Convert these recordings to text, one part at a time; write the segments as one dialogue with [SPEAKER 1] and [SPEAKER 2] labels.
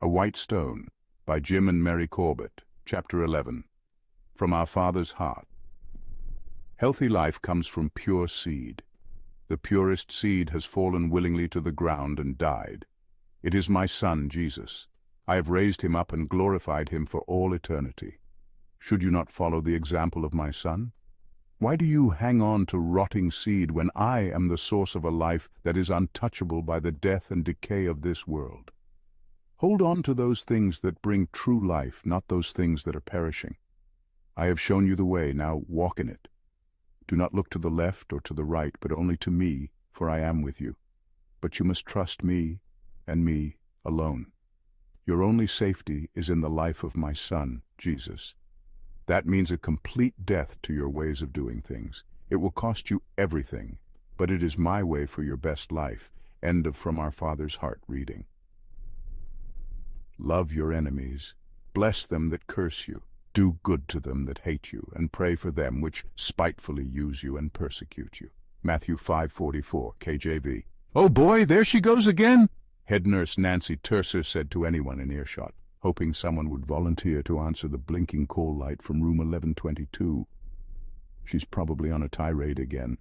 [SPEAKER 1] A White Stone, by Jim and Mary Corbett, Chapter 11. From Our Father's Heart. Healthy life comes from pure seed. The purest seed has fallen willingly to the ground and died. It is my Son, Jesus. I have raised him up and glorified him for all eternity. Should you not follow the example of my Son? Why do you hang on to rotting seed when I am the source of a life that is untouchable by the death and decay of this world? Hold on to those things that bring true life, not those things that are perishing. I have shown you the way, now walk in it. Do not look to the left or to the right, but only to me, for I am with you. But you must trust me, and me alone. Your only safety is in the life of my Son, Jesus. That means a complete death to your ways of doing things. It will cost you everything, but it is my way for your best life. End of From Our Father's Heart reading. Love your enemies. Bless them that curse you. Do good to them that hate you, and pray for them which spitefully use you and persecute you. Matthew 5:44, KJV. "Oh boy, there she goes again!" Head nurse Nancy Terser said to anyone in earshot, hoping someone would volunteer to answer the blinking call light from room 1122. She's probably on a tirade again.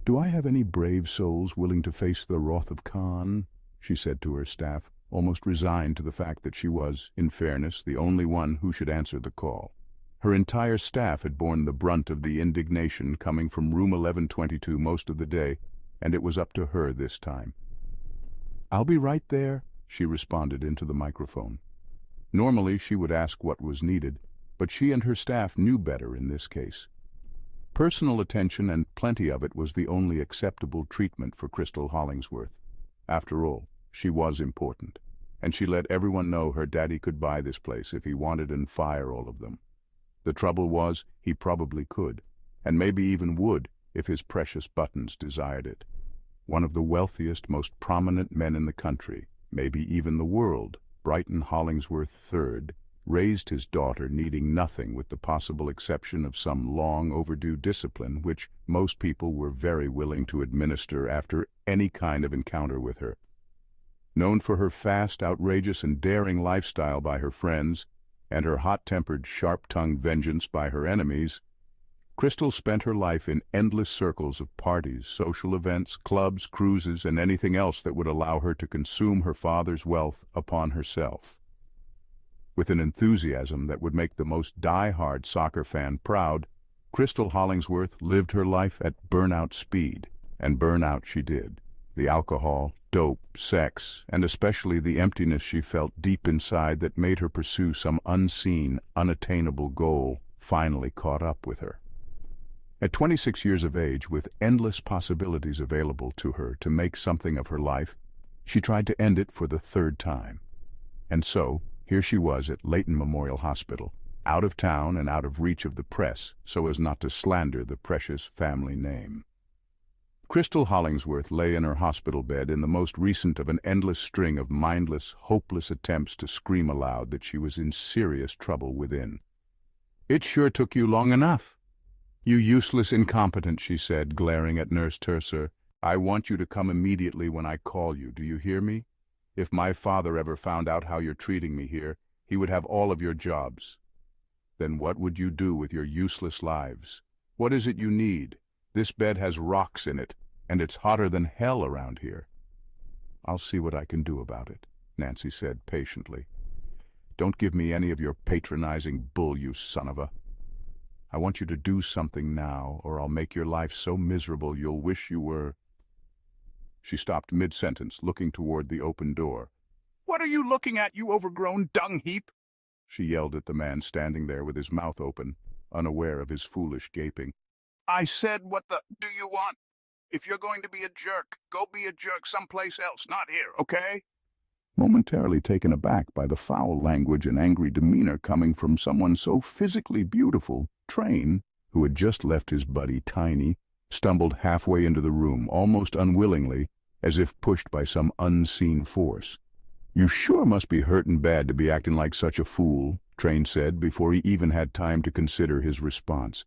[SPEAKER 1] "Do I have any brave souls willing to face the wrath of Khan?" she said to her staff, almost resigned to the fact that she was, in fairness, the only one who should answer the call. Her entire staff had borne the brunt of the indignation coming from room 1122 most of the day, and it was up to her this time. "I'll be right there," she responded into the microphone. Normally she would ask what was needed, but she and her staff knew better in this case. Personal attention, and plenty of it, was the only acceptable treatment for Crystal Hollingsworth. After all, she was important, and she let everyone know her daddy could buy this place if he wanted and fire all of them. The trouble was, he probably could, and maybe even would, if his precious buttons desired it. One of the wealthiest, most prominent men in the country, maybe even the world, Brighton Hollingsworth III, raised his daughter needing nothing with the possible exception of some long-overdue discipline which most people were very willing to administer after any kind of encounter with her. Known for her fast, outrageous, and daring lifestyle by her friends, and her hot-tempered, sharp-tongued vengeance by her enemies, Crystal spent her life in endless circles of parties, social events, clubs, cruises, and anything else that would allow her to consume her father's wealth upon herself. With an enthusiasm that would make the most die-hard soccer fan proud, Crystal Hollingsworth lived her life at burnout speed, and burn out she did. The alcohol, dope, sex, and especially the emptiness she felt deep inside that made her pursue some unseen, unattainable goal finally caught up with her. At 26 years of age, with endless possibilities available to her to make something of her life, she tried to end it for the third time. And so, here she was at Leighton Memorial Hospital, out of town and out of reach of the press, so as not to slander the precious family name. Crystal Hollingsworth lay in her hospital bed in the most recent of an endless string of mindless, hopeless attempts to scream aloud that she was in serious trouble within. "It sure took you long enough. You useless incompetent," she said, glaring at Nurse Terser. "I want you to come immediately when I call you, do you hear me? If my father ever found out how you're treating me here, he would have all of your jobs. Then what would you do with your useless lives? What is it you need? This bed has rocks in it, and it's hotter than hell around here." "I'll see what I can do about it," Nancy said patiently. "Don't give me any of your patronizing bull, you son of a. I want you to do something now, or I'll make your life so miserable you'll wish you were—" She stopped mid-sentence, looking toward the open door. "What are you looking at, you overgrown dung heap?" she yelled at the man standing there with his mouth open, unaware of his foolish gaping. "I said, what the do you want? If you're going to be a jerk, go be a jerk someplace else, not here, okay?" Momentarily taken aback by the foul language and angry demeanor coming from someone so physically beautiful, Train, who had just left his buddy Tiny, stumbled halfway into the room, almost unwillingly, as if pushed by some unseen force. "You sure must be hurtin' bad to be acting like such a fool," Train said before he even had time to consider his response.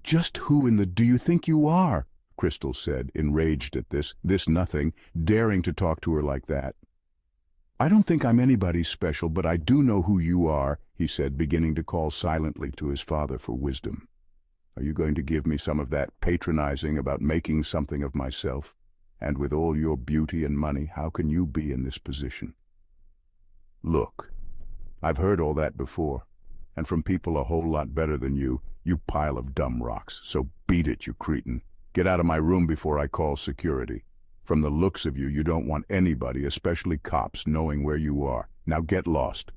[SPEAKER 1] "Just who in the do you think you are?" Crystal said, enraged at this nothing, daring to talk to her like that. I don't think I'm anybody special, but I do know who you are, he said, beginning to call silently to his father for wisdom. Are you going to give me some of that patronizing about making something of myself? And with all your beauty and money, how can you be in this position? Look, I've heard all that before, and from people a whole lot better than you pile of dumb rocks. So beat it, you cretin. Get out of my room before I call security. From the looks of you, you don't want anybody, especially cops, knowing where you are. Now get lost.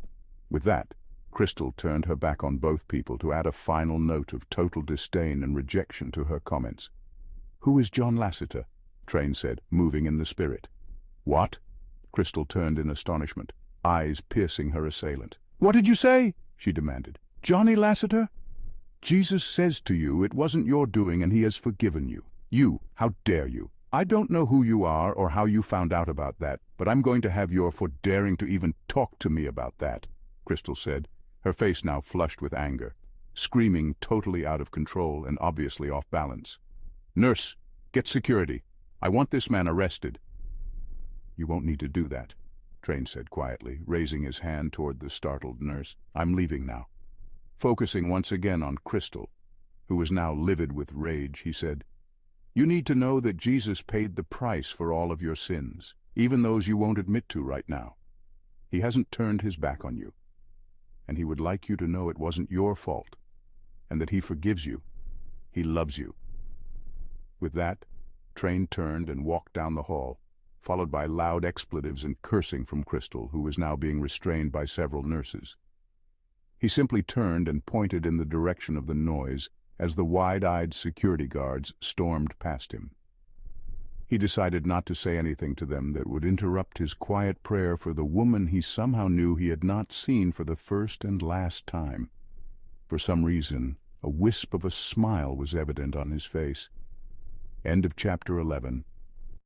[SPEAKER 1] With that, Crystal turned her back on both people to add a final note of total disdain and rejection to her comments. Who is John Lasseter? Train said, moving in the spirit. What? Crystal turned in astonishment, eyes piercing her assailant. What did you say? She demanded. Johnny Lasseter? Jesus says to you it wasn't your doing and he has forgiven you. You, how dare you? I don't know who you are or how you found out about that, but I'm going to have your for daring to even talk to me about that, Crystal said, her face now flushed with anger, screaming totally out of control and obviously off balance. Nurse, get security. I want this man arrested. You won't need to do that, Train said quietly, raising his hand toward the startled nurse. I'm leaving now. Focusing once again on Crystal, who was now livid with rage, he said, You need to know that Jesus paid the price for all of your sins, even those you won't admit to right now. He hasn't turned his back on you, and he would like you to know it wasn't your fault, and that he forgives you. He loves you. With that, Train turned and walked down the hall, followed by loud expletives and cursing from Crystal, who was now being restrained by several nurses. He simply turned and pointed in the direction of the noise as the wide-eyed security guards stormed past him. He decided not to say anything to them that would interrupt his quiet prayer for the woman he somehow knew he had not seen for the first and last time. For some reason, a wisp of a smile was evident on his face. End of chapter 11.